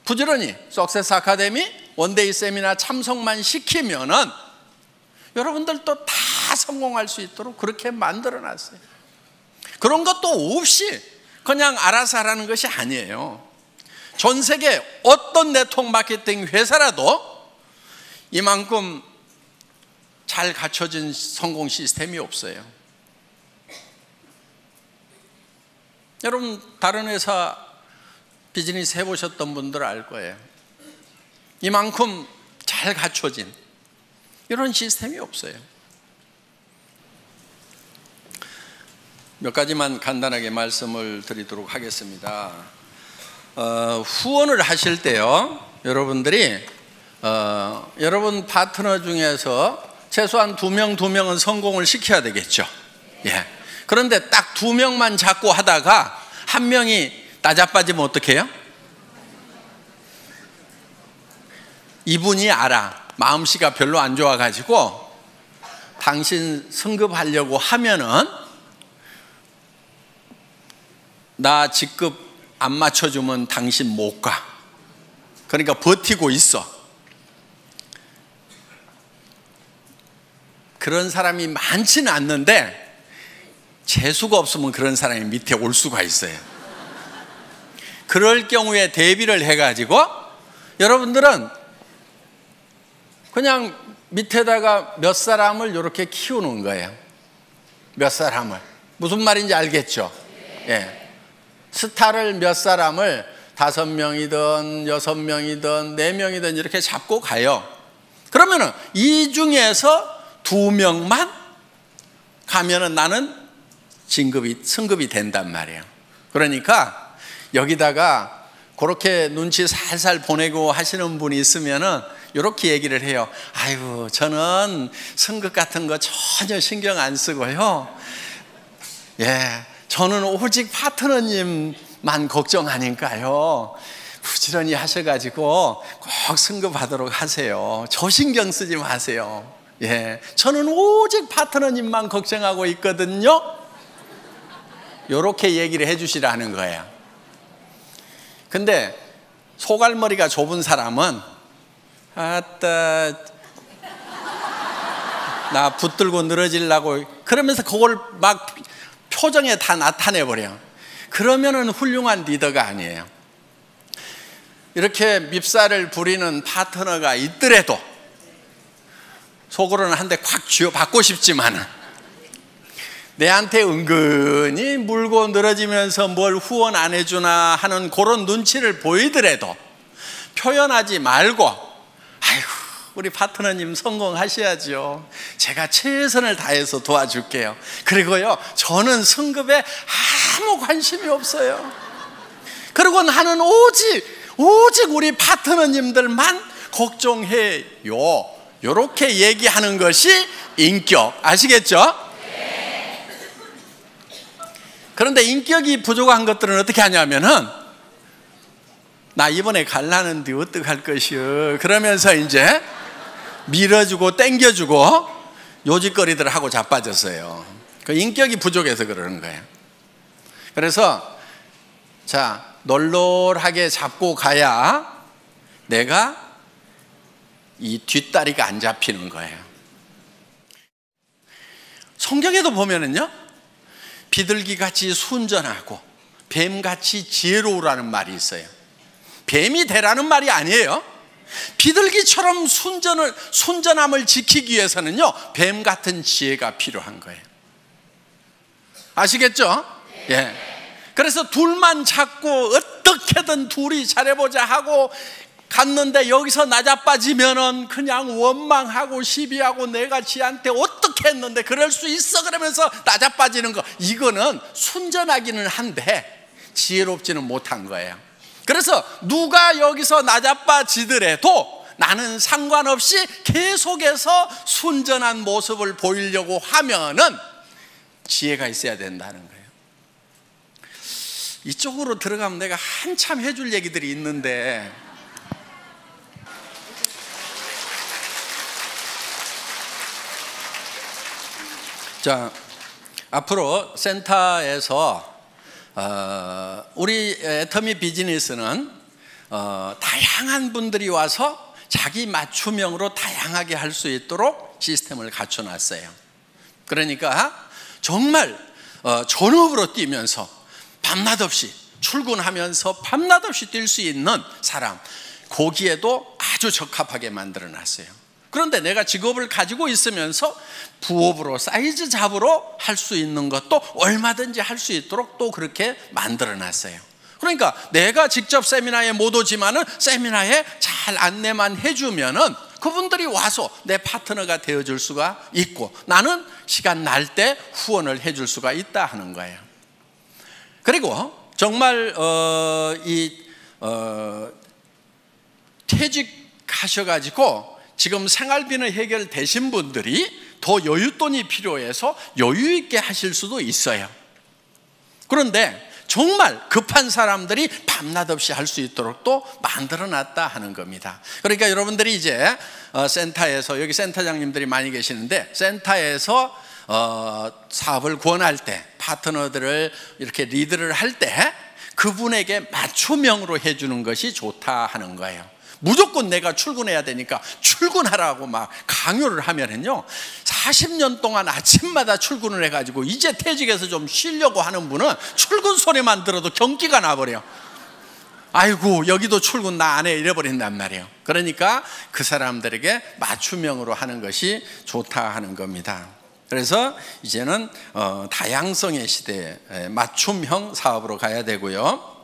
부지런히 석세스 아카데미 원데이 세미나 참석만 시키면은 여러분들도 다 성공할 수 있도록 그렇게 만들어 놨어요. 그런 것도 없이 그냥 알아서 하라는 것이 아니에요. 전 세계 어떤 네트워크 마케팅 회사라도 이만큼 잘 갖춰진 성공 시스템이 없어요. 여러분 다른 회사 비즈니스 해보셨던 분들 알 거예요. 이만큼 잘 갖춰진 이런 시스템이 없어요. 몇 가지만 간단하게 말씀을 드리도록 하겠습니다. 후원을 하실 때요, 여러분들이 여러분 파트너 중에서 최소한 2명은 성공을 시켜야 되겠죠. 예. 그런데 딱 2명만 잡고 하다가 한 명이 나자빠지면 어떻게 해요? 이분이 알아. 마음씨가 별로 안 좋아가지고 당신 승급하려고 하면은 나 직급 안 맞춰주면 당신 못 가. 그러니까 버티고 있어. 그런 사람이 많지는 않는데 재수가 없으면 그런 사람이 밑에 올 수가 있어요. 그럴 경우에 대비를 해가지고 여러분들은 그냥 밑에다가 몇 사람을 이렇게 키우는 거예요. 몇 사람을. 무슨 말인지 알겠죠? 예. 스타를 몇 사람을 5명이든 6명이든 4명이든 이렇게 잡고 가요. 그러면은 이 중에서 2명만 가면은 나는 승급이 된단 말이에요. 그러니까 여기다가 그렇게 눈치 살살 보내고 하시는 분이 있으면은 이렇게 얘기를 해요. 아이고, 저는 승급 같은 거 전혀 신경 안 쓰고요. 예, 저는 오직 파트너님만 걱정하니까요. 부지런히 하셔가지고 꼭 승급하도록 하세요. 저 신경 쓰지 마세요. 예, 저는 오직 파트너님만 걱정하고 있거든요. 이렇게 얘기를 해주시라는 거예요. 근데 소갈머리가 좁은 사람은 아따 나 붙들고 늘어지려고 그러면서 그걸 막 표정에 다 나타내버려. 그러면은 훌륭한 리더가 아니에요. 이렇게 밉살을 부리는 파트너가 있더라도 속으로는 한 대 콱 쥐어받고 싶지만은 내한테 은근히 물고 늘어지면서 뭘 후원 안 해주나 하는 그런 눈치를 보이더라도 표현하지 말고, 아이고 우리 파트너님 성공하셔야죠. 제가 최선을 다해서 도와줄게요. 그리고요, 저는 승급에 아무 관심이 없어요. 그리고 나는 오직 우리 파트너님들만 걱정해요. 이렇게 얘기하는 것이 인격. 아시겠죠? 그런데 인격이 부족한 것들은 어떻게 하냐면은 나 이번에 갈라는데 어떡할 것이요, 그러면서 이제 밀어주고 땡겨주고 요짓거리들을 하고 자빠졌어요. 그 인격이 부족해서 그러는 거예요. 그래서 자, 널널하게 잡고 가야 내가 이 뒷다리가 안 잡히는 거예요. 성경에도 보면은요, 비둘기같이 순전하고 뱀같이 지혜로우라는 말이 있어요. 뱀이 되라는 말이 아니에요. 비둘기처럼 순전함을 지키기 위해서는요, 뱀 같은 지혜가 필요한 거예요. 아시겠죠? 예. 그래서 둘만 잡고 어떻게든 둘이 잘해보자 하고 갔는데 여기서 나자빠지면은 그냥 원망하고 시비하고 내가 지한테 어떻게 했는데 그럴 수 있어 그러면서 나자빠지는 거, 이거는 순전하기는 한데 지혜롭지는 못한 거예요. 그래서 누가 여기서 나자빠지더라도 나는 상관없이 계속해서 순전한 모습을 보이려고 하면은 지혜가 있어야 된다는 거예요. 이쪽으로 들어가면 내가 한참 해줄 얘기들이 있는데, 자, 앞으로 센터에서 우리 애터미 비즈니스는 다양한 분들이 와서 자기 맞춤형으로 다양하게 할 수 있도록 시스템을 갖춰놨어요. 그러니까 정말 전업으로 뛰면서 밤낮 없이 출근하면서 밤낮 없이 뛸 수 있는 사람, 거기에도 아주 적합하게 만들어놨어요. 그런데 내가 직업을 가지고 있으면서 부업으로 사이즈 잡으로 할 수 있는 것도 얼마든지 할 수 있도록 또 그렇게 만들어놨어요. 그러니까 내가 직접 세미나에 못 오지만은 세미나에 잘 안내만 해주면은 그분들이 와서 내 파트너가 되어줄 수가 있고, 나는 시간 날 때 후원을 해줄 수가 있다 하는 거예요. 그리고 정말 퇴직하셔가지고 지금 생활비는 해결되신 분들이 더 여윳돈이 필요해서 여유 있게 하실 수도 있어요. 그런데 정말 급한 사람들이 밤낮 없이 할 수 있도록 또 만들어놨다 하는 겁니다. 그러니까 여러분들이 이제 센터에서, 여기 센터장님들이 많이 계시는데, 센터에서 사업을 권할 때, 파트너들을 이렇게 리드를 할 때 그분에게 맞춤형으로 해주는 것이 좋다 하는 거예요. 무조건 내가 출근해야 되니까 출근하라고 막 강요를 하면은요, 40년 동안 아침마다 출근을 해가지고 이제 퇴직해서 좀 쉬려고 하는 분은 출근 소리만 들어도 경기가 나버려. 아이고 여기도 출근 나 안 해 이래버린단 말이에요. 그러니까 그 사람들에게 맞춤형으로 하는 것이 좋다 하는 겁니다. 그래서 이제는 다양성의 시대에 맞춤형 사업으로 가야 되고요.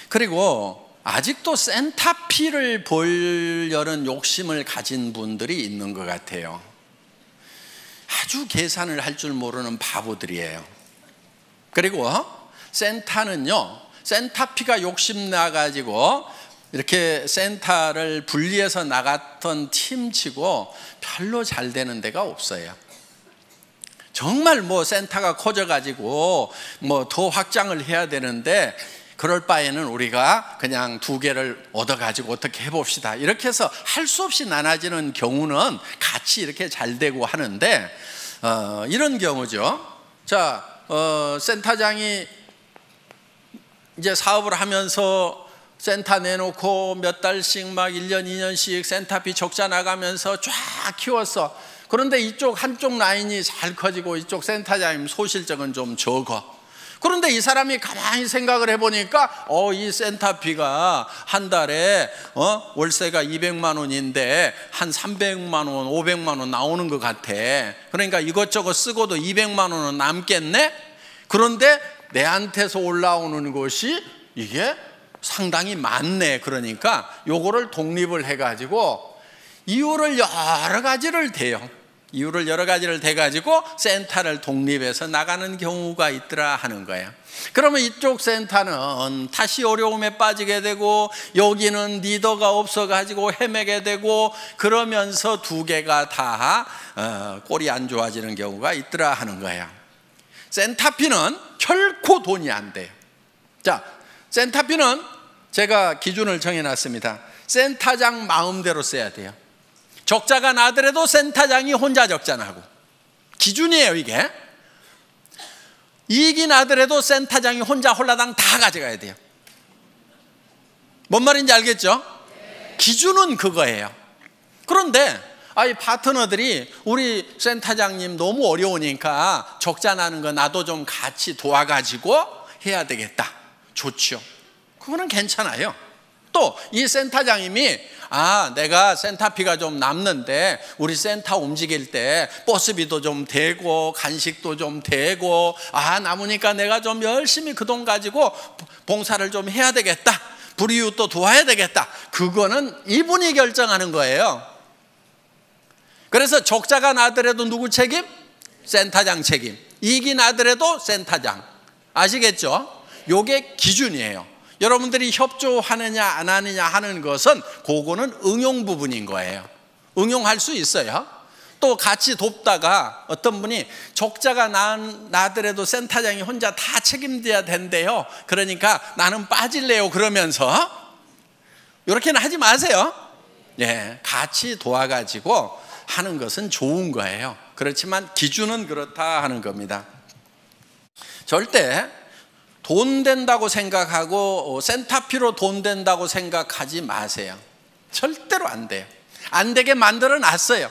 그리고 아직도 센터피를 보려는 욕심을 가진 분들이 있는 것 같아요. 아주 계산을 할 줄 모르는 바보들이에요. 그리고 센터는요, 센터피가 욕심나가지고 이렇게 센터를 분리해서 나갔던 팀치고 별로 잘 되는 데가 없어요. 정말 뭐 센터가 커져가지고 뭐 더 확장을 해야 되는데, 그럴 바에는 우리가 그냥 2개를 얻어가지고 어떻게 해봅시다, 이렇게 해서 할 수 없이 나눠지는 경우는 같이 이렇게 잘 되고 하는데, 이런 경우죠. 자, 센터장이 이제 사업을 하면서 센터 내놓고 몇 달씩 막 1년 2년씩 센터비 적자 나가면서 쫙 키웠어. 그런데 이쪽 한쪽 라인이 잘 커지고 이쪽 센터장님 소실적은 좀 적어. 그런데 이 사람이 가만히 생각을 해보니까 이 센터비가 한 달에 월세가 200만 원인데 한 300만 원, 500만 원 나오는 것 같아. 그러니까 이것저것 쓰고도 200만 원은 남겠네? 그런데 내한테서 올라오는 것이 이게 상당히 많네. 그러니까 요거를 독립을 해가지고 이유를 여러 가지를 대요. 이유를 여러 가지를 대가지고 센터를 독립해서 나가는 경우가 있더라 하는 거예요. 그러면 이쪽 센터는 다시 어려움에 빠지게 되고, 여기는 리더가 없어가지고 헤매게 되고, 그러면서 2개가 다 꼴이 안 좋아지는 경우가 있더라 하는 거예요. 센터피는 결코 돈이 안 돼요. 자, 센터피는 제가 기준을 정해놨습니다. 센터장 마음대로 써야 돼요. 적자가 나더라도 센터장이 혼자 적자 나고, 기준이에요 이게. 이익이 나더라도 센터장이 혼자 홀라당 다 가져가야 돼요. 뭔 말인지 알겠죠? 기준은 그거예요. 그런데 이 파트너들이 우리 센터장님 너무 어려우니까 적자 나는 거 나도 좀 같이 도와가지고 해야 되겠다. 좋죠. 그거는 괜찮아요. 또 이 센터장님이 내가 센터피가 좀 남는데 우리 센터 움직일 때 버스비도 좀 되고 간식도 좀 되고 남으니까 내가 좀 열심히 그 돈 가지고 봉사를 좀 해야 되겠다. 불이웃도 도와야 되겠다. 그거는 이분이 결정하는 거예요. 그래서 적자가 나더라도 누구 책임? 센터장 책임. 이익이 나더라도 센터장. 아시겠죠? 요게 기준이에요. 여러분들이 협조하느냐 안 하느냐 하는 것은 그거는 응용 부분인 거예요. 응용할 수 있어요. 또 같이 돕다가 어떤 분이 적자가 나더라도 센터장이 혼자 다 책임져야 된대요. 그러니까 나는 빠질래요. 그러면서 이렇게는 하지 마세요. 예, 같이 도와가지고 하는 것은 좋은 거예요. 그렇지만 기준은 그렇다 하는 겁니다. 절대 돈 된다고 생각하고 센터피로 돈 된다고 생각하지 마세요. 절대로 안 돼요. 안 되게 만들어 놨어요.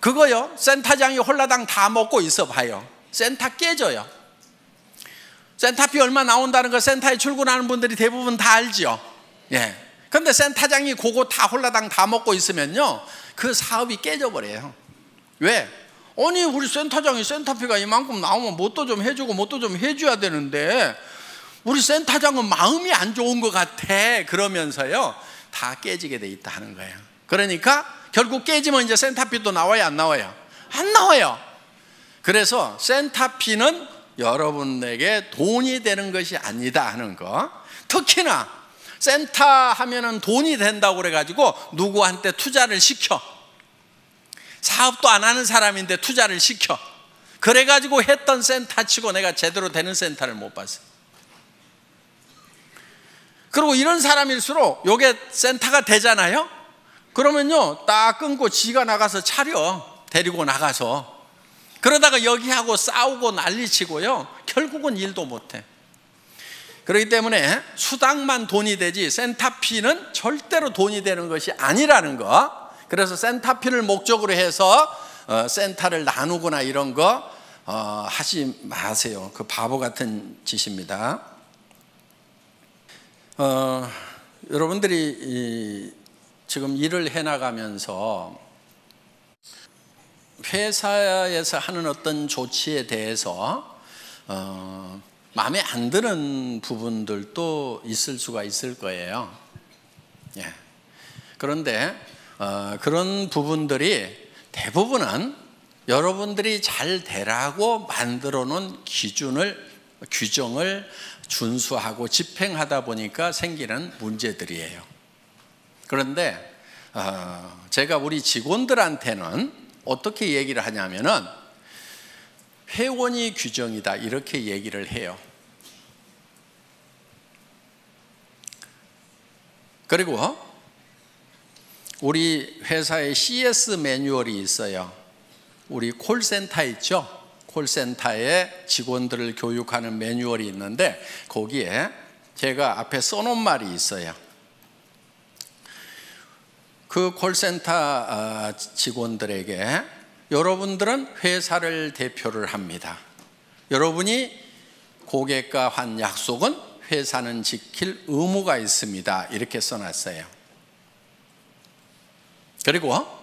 그거요, 센터장이 홀라당 다 먹고 있어 봐요. 센터 깨져요. 센터피 얼마 나온다는 거 센터에 출근하는 분들이 대부분 다 알죠. 예. 근데 센터장이 그거 다 홀라당 다 먹고 있으면요, 그 사업이 깨져버려요. 왜? 아니, 우리 센터장이 센터피가 이만큼 나오면 뭣도 좀 해주고 뭣도 좀 해줘야 되는데 우리 센터장은 마음이 안 좋은 것 같아. 그러면서요, 다 깨지게 돼 있다 하는 거예요. 그러니까 결국 깨지면 이제 센터피도 나와요, 안 나와요? 안 나와요. 그래서 센터피는 여러분에게 돈이 되는 것이 아니다 하는 거. 특히나 센터 하면은 돈이 된다고 그래가지고 누구한테 투자를 시켜. 사업도 안 하는 사람인데 투자를 시켜. 그래가지고 했던 센터 치고 내가 제대로 되는 센터를 못 봤어요. 그리고 이런 사람일수록 요게 센터가 되잖아요. 그러면요, 딱 끊고 지가 나가서 차려. 데리고 나가서. 그러다가 여기하고 싸우고 난리치고요, 결국은 일도 못해. 그렇기 때문에 수당만 돈이 되지 센터피는 절대로 돈이 되는 것이 아니라는 거. 그래서 센터피를 목적으로 해서 센터를 나누거나 이런 거 하지 마세요. 그 바보 같은 짓입니다. 여러분들이 지금 일을 해나가면서 회사에서 하는 어떤 조치에 대해서 마음에 안 드는 부분들도 있을 수가 있을 거예요. 예. 그런데 그런 부분들이 대부분은 여러분들이 잘 되라고 만들어 놓은 규정을 준수하고 집행하다 보니까 생기는 문제들이에요. 그런데 제가 우리 직원들한테는 어떻게 얘기를 하냐면은 회원이 규정이다 이렇게 얘기를 해요. 그리고 우리 회사에 CS 매뉴얼이 있어요. 우리 콜센터 있죠? 콜센터에 직원들을 교육하는 매뉴얼이 있는데 거기에 제가 앞에 써놓은 말이 있어요. 그 콜센터 직원들에게 여러분들은 회사를 대표를 합니다. 여러분이 고객과 한 약속은 회사는 지킬 의무가 있습니다. 이렇게 써놨어요. 그리고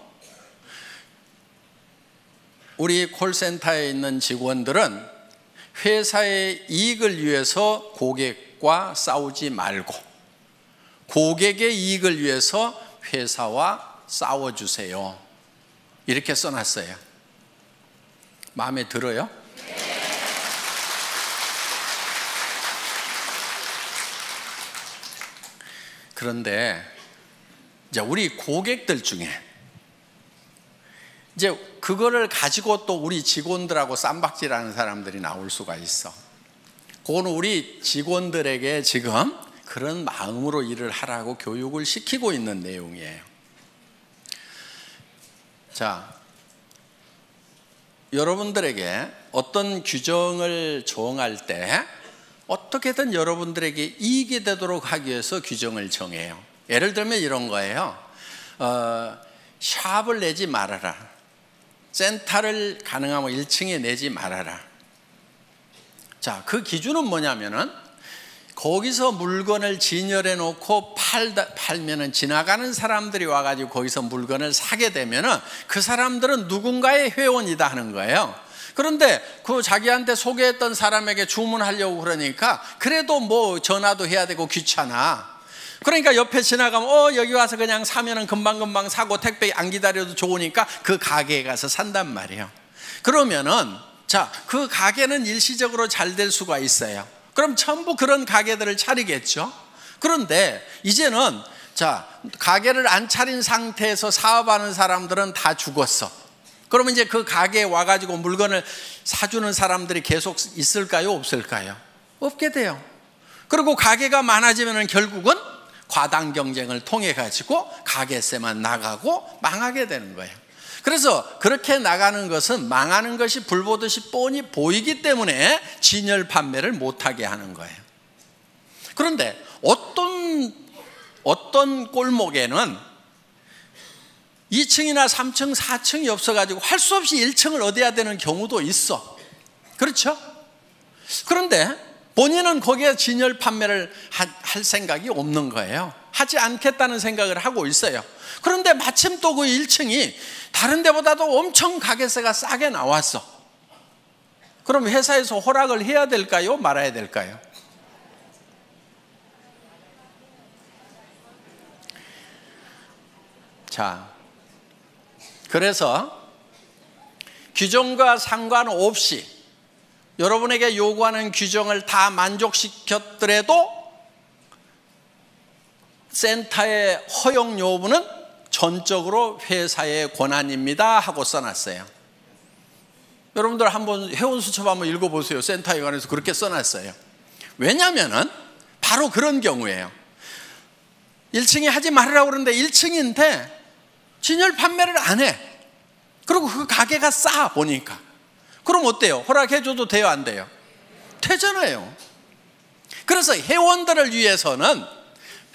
우리 콜센터에 있는 직원들은 회사의 이익을 위해서 고객과 싸우지 말고 고객의 이익을 위해서 회사와 싸워주세요. 이렇게 써놨어요. 마음에 들어요? 그런데 이제 우리 고객들 중에 이제 그거를 가지고 또 우리 직원들하고 쌈박질하는 사람들이 나올 수가 있어. 그거는 우리 직원들에게 지금 그런 마음으로 일을 하라고 교육을 시키고 있는 내용이에요. 자, 여러분들에게 어떤 규정을 정할 때 어떻게든 여러분들에게 이익이 되도록 하기 위해서 규정을 정해요. 예를 들면 이런 거예요. 샵을 내지 말아라. 센터를 가능하면 1층에 내지 말아라. 자, 그 기준은 뭐냐면은 거기서 물건을 진열해 놓고 팔면은 지나가는 사람들이 와가지고 거기서 물건을 사게 되면은 그 사람들은 누군가의 회원이다 하는 거예요. 그런데 그 자기한테 소개했던 사람에게 주문하려고 그러니까 그래도 뭐 전화도 해야 되고 귀찮아. 그러니까 옆에 지나가면 여기 와서 그냥 사면은 금방금방 사고 택배 안 기다려도 좋으니까 그 가게에 가서 산단 말이에요. 그러면은 자, 그 가게는 일시적으로 잘 될 수가 있어요. 그럼 전부 그런 가게들을 차리겠죠. 그런데 이제는 자, 가게를 안 차린 상태에서 사업하는 사람들은 다 죽었어. 그러면 이제 그 가게에 와가지고 물건을 사주는 사람들이 계속 있을까요? 없을까요? 없게 돼요. 그리고 가게가 많아지면 결국은 과당 경쟁을 통해 가지고 가게세만 나가고 망하게 되는 거예요. 그래서 그렇게 나가는 것은 망하는 것이 불보듯이 뻔히 보이기 때문에 진열 판매를 못하게 하는 거예요. 그런데 어떤 골목에는 2층이나 3층, 4층이 없어가지고 할 수 없이 1층을 얻어야 되는 경우도 있어. 그렇죠? 그런데 본인은 거기에 진열 판매를 할 생각이 없는 거예요. 하지 않겠다는 생각을 하고 있어요. 그런데 마침 또 그 1층이 다른 데보다도 엄청 가게세가 싸게 나왔어. 그럼 회사에서 허락을 해야 될까요? 말아야 될까요? 자, 그래서 규정과 상관없이 여러분에게 요구하는 규정을 다 만족시켰더라도 센터의 허용 여부는 전적으로 회사의 권한입니다 하고 써놨어요. 여러분들 한번 회원수첩 한번 읽어보세요. 센터에 관해서 그렇게 써놨어요. 왜냐하면 바로 그런 경우예요. 1층에 하지 말으라고 그러는데 1층인데 진열 판매를 안 해. 그리고 그 가게가 싸 보니까. 그럼 어때요? 허락해줘도 돼요? 안 돼요? 되잖아요. 그래서 회원들을 위해서는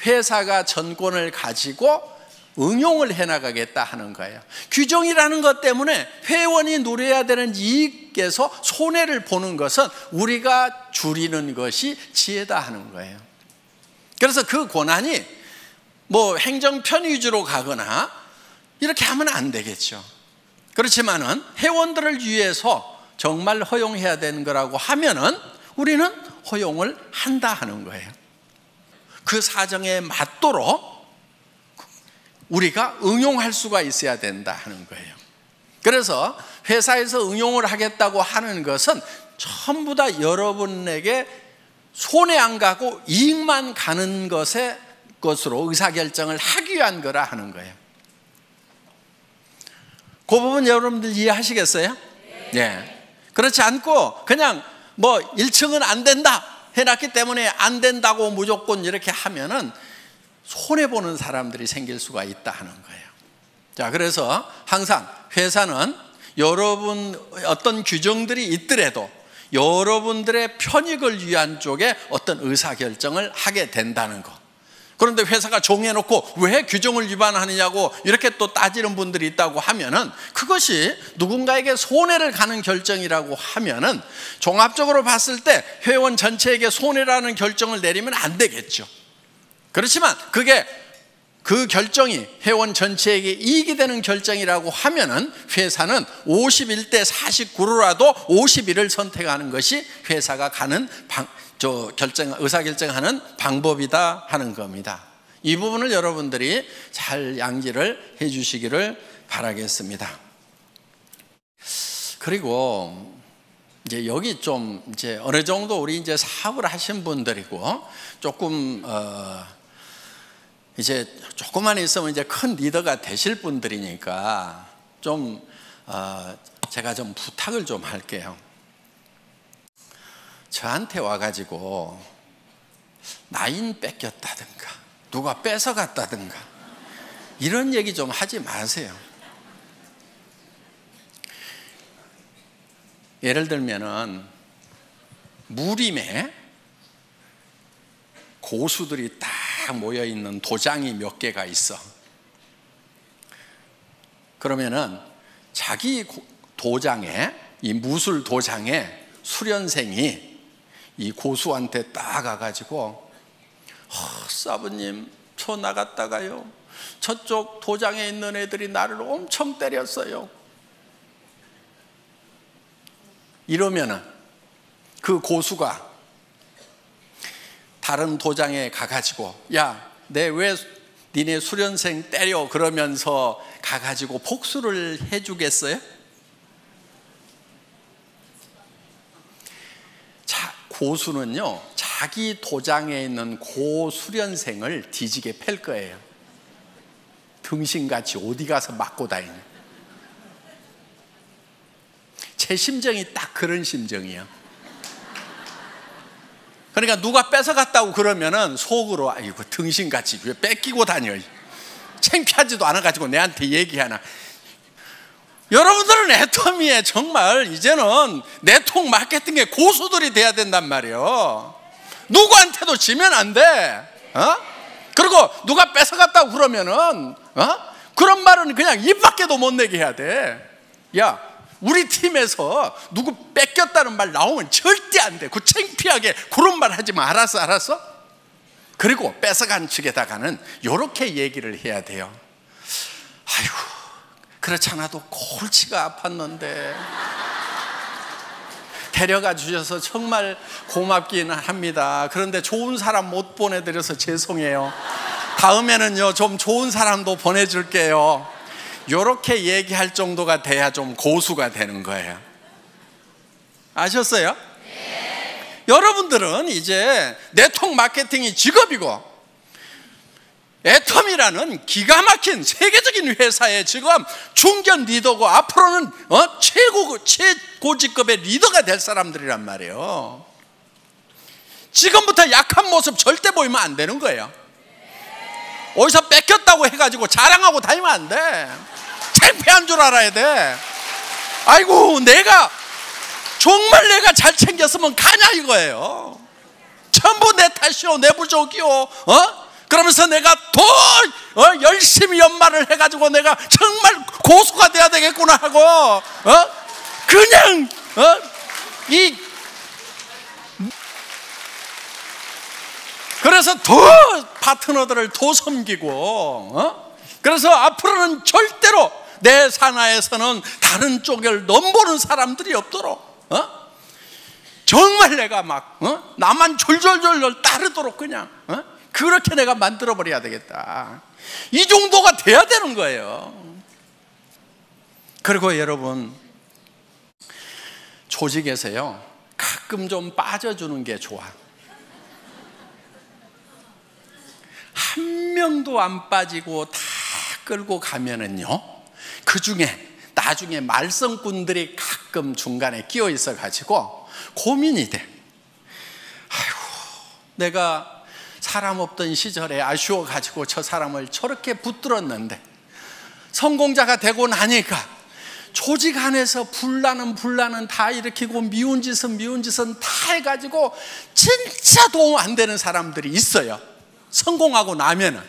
회사가 전권을 가지고 응용을 해나가겠다 하는 거예요. 규정이라는 것 때문에 회원이 누려야 되는 이익에서 손해를 보는 것은 우리가 줄이는 것이 지혜다 하는 거예요. 그래서 그 권한이 뭐 행정편 위주로 가거나 이렇게 하면 안 되겠죠. 그렇지만은 회원들을 위해서 정말 허용해야 되는 거라고 하면은 우리는 허용을 한다 하는 거예요. 그 사정에 맞도록 우리가 응용할 수가 있어야 된다 하는 거예요. 그래서 회사에서 응용을 하겠다고 하는 것은 전부 다 여러분에게 손해 안 가고 이익만 가는 것으로 의사결정을 하기 위한 거라 하는 거예요. 그 부분 여러분들 이해하시겠어요? 네. 그렇지 않고 그냥 뭐 1층은 안 된다 해놨기 때문에 안 된다고 무조건 이렇게 하면은 손해보는 사람들이 생길 수가 있다 하는 거예요. 자, 그래서 항상 회사는 여러분 어떤 규정들이 있더라도 여러분들의 편익을 위한 쪽에 어떤 의사결정을 하게 된다는 거. 그런데 회사가 정해놓고 왜 규정을 위반하느냐고 이렇게 또 따지는 분들이 있다고 하면은 그것이 누군가에게 손해를 가는 결정이라고 하면은 종합적으로 봤을 때 회원 전체에게 손해라는 결정을 내리면 안 되겠죠. 그렇지만 그게 그 결정이 회원 전체에게 이익이 되는 결정이라고 하면은 회사는 51대 49로라도 51을 선택하는 것이 회사가 가는 의사결정하는 방법이다 하는 겁니다. 이 부분을 여러분들이 잘 양지를 해 주시기를 바라겠습니다. 그리고 이제 여기 좀 이제 어느 정도 우리 이제 사업을 하신 분들이고 조금 이제 조금만 있으면 이제 큰 리더가 되실 분들이니까 좀 제가 좀 부탁을 좀 할게요. 저한테 와가지고 나인 뺏겼다든가 누가 뺏어갔다든가 이런 얘기 좀 하지 마세요. 예를 들면은 무림에 고수들이 딱 모여있는 도장이 몇 개가 있어. 그러면은 자기 도장에, 이 무술 도장에 수련생이 이 고수한테 딱 가가지고 사부님 저 나갔다가요 저쪽 도장에 있는 애들이 나를 엄청 때렸어요. 이러면은 그 고수가 다른 도장에 가가지고 야, 내 왜 니네 수련생 때려 그러면서 가가지고 복수를 해주겠어요? 고수는요, 자기 도장에 있는 고수련생을 뒤지게 팰 거예요. 등신같이 어디 가서 맞고 다니냐. 제 심정이 딱 그런 심정이에요. 그러니까 누가 뺏어갔다고 그러면은 속으로 아이고 등신같이 왜 뺏기고 다녀, 창피하지도 않아가지고 내한테 얘기하나. 여러분들은 애터미에 정말 이제는 네트워크 마케팅의 고수들이 돼야 된단 말이에요. 누구한테도 지면 안 돼. 그리고 누가 뺏어갔다고 그러면은 그런 말은 그냥 입 밖에도 못 내게 해야 돼. 야, 우리 팀에서 누구 뺏겼다는 말 나오면 절대 안 돼. 그 창피하게 그런 말 하지 마. 알았어? 그리고 뺏어간 측에다가는 이렇게 얘기를 해야 돼요. 아이고, 그렇지 않아도 골치가 아팠는데 데려가 주셔서 정말 고맙기는 합니다. 그런데 좋은 사람 못 보내드려서 죄송해요. 다음에는요 좀 좋은 사람도 보내줄게요. 이렇게 얘기할 정도가 돼야 좀 고수가 되는 거예요. 아셨어요? 네. 여러분들은 이제 네트워크 마케팅이 직업이고 애텀이라는 기가 막힌 세계적인 회사의 지금 중견 리더고 앞으로는 최고직급의 리더가 될 사람들이란 말이에요. 지금부터 약한 모습 절대 보이면 안 되는 거예요. 어디서 뺏겼다고 해가지고 자랑하고 다니면 안 돼. 창피한 줄 알아야 돼. 아이고, 정말 내가 잘 챙겼으면 가냐 이거예요. 전부 내 탓이요, 내 부족이요. 그러면서 내가 더 열심히 연말을 해가지고 내가 정말 고수가 돼야 되겠구나 하고 그냥 그래서 더 파트너들을 더 섬기고 그래서 앞으로는 절대로 내 산하에서는 다른 쪽을 넘보는 사람들이 없도록 정말 내가 막 나만 졸졸졸 따르도록 그냥 그렇게 내가 만들어버려야 되겠다. 이 정도가 돼야 되는 거예요. 그리고 여러분, 조직에서요 가끔 좀 빠져주는 게 좋아. 한 명도 안 빠지고 다 끌고 가면은요, 그 중에 나중에 말썽꾼들이 가끔 중간에 끼어 있어 가지고 고민이 돼. 아이고, 내가 사람 없던 시절에 아쉬워 가지고 저 사람을 저렇게 붙들었는데 성공자가 되고 나니까 조직 안에서 분란은 다 일으키고 미운 짓은 다 해가지고 진짜 도움 안 되는 사람들이 있어요. 성공하고 나면은.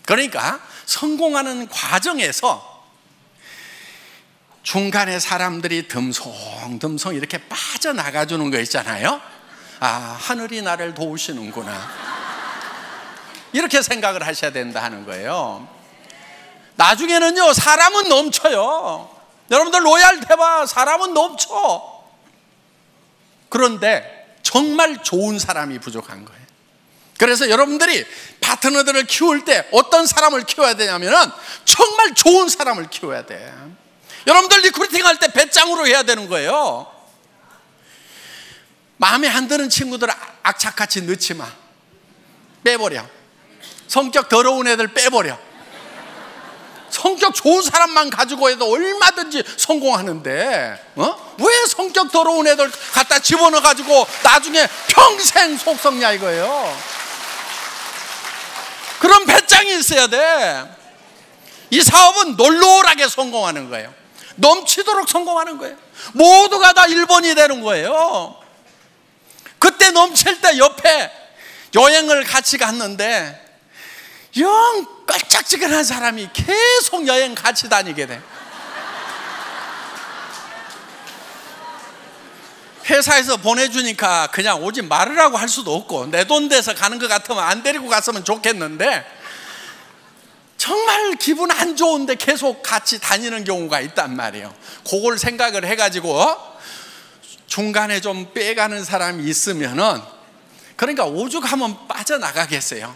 그러니까 성공하는 과정에서 중간에 사람들이 듬성듬성 이렇게 빠져나가 주는 거 있잖아요. 아, 하늘이 나를 도우시는구나, 이렇게 생각을 하셔야 된다 하는 거예요. 나중에는요 사람은 넘쳐요. 여러분들 로얄 대봐, 사람은 넘쳐. 그런데 정말 좋은 사람이 부족한 거예요. 그래서 여러분들이 파트너들을 키울 때 어떤 사람을 키워야 되냐면은 정말 좋은 사람을 키워야 돼. 여러분들 리크루팅 할 때 배짱으로 해야 되는 거예요. 마음에 안 드는 친구들 악착같이 넣지 마. 빼버려. 성격 더러운 애들 빼버려. 성격 좋은 사람만 가지고 해도 얼마든지 성공하는데 왜 성격 더러운 애들 갖다 집어넣어 가지고 나중에 평생 속썩냐 이거예요. 그런 배짱이 있어야 돼. 이 사업은 놀놀하게 성공하는 거예요. 넘치도록 성공하는 거예요. 모두가 다 1번이 되는 거예요. 그때 넘칠 때 옆에 여행을 같이 갔는데 영 깔짝지근한 사람이 계속 여행 같이 다니게 돼. 회사에서 보내주니까 그냥 오지 말으라고 할 수도 없고, 내 돈 돼서 가는 것 같으면 안 데리고 갔으면 좋겠는데 정말 기분 안 좋은데 계속 같이 다니는 경우가 있단 말이에요. 그걸 생각을 해가지고 중간에 좀 빼가는 사람이 있으면은, 그러니까 오죽하면 빠져나가겠어요.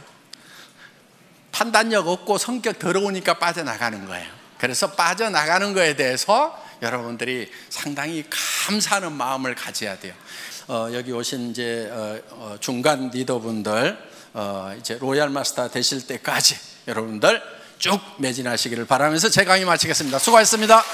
판단력 없고 성격 더러우니까 빠져나가는 거예요. 그래서 빠져나가는 거에 대해서 여러분들이 상당히 감사하는 마음을 가져야 돼요. 여기 오신 이제 중간 리더분들, 이제 로얄 마스터 되실 때까지 여러분들 쭉 매진하시기를 바라면서 제 강의 마치겠습니다. 수고하셨습니다.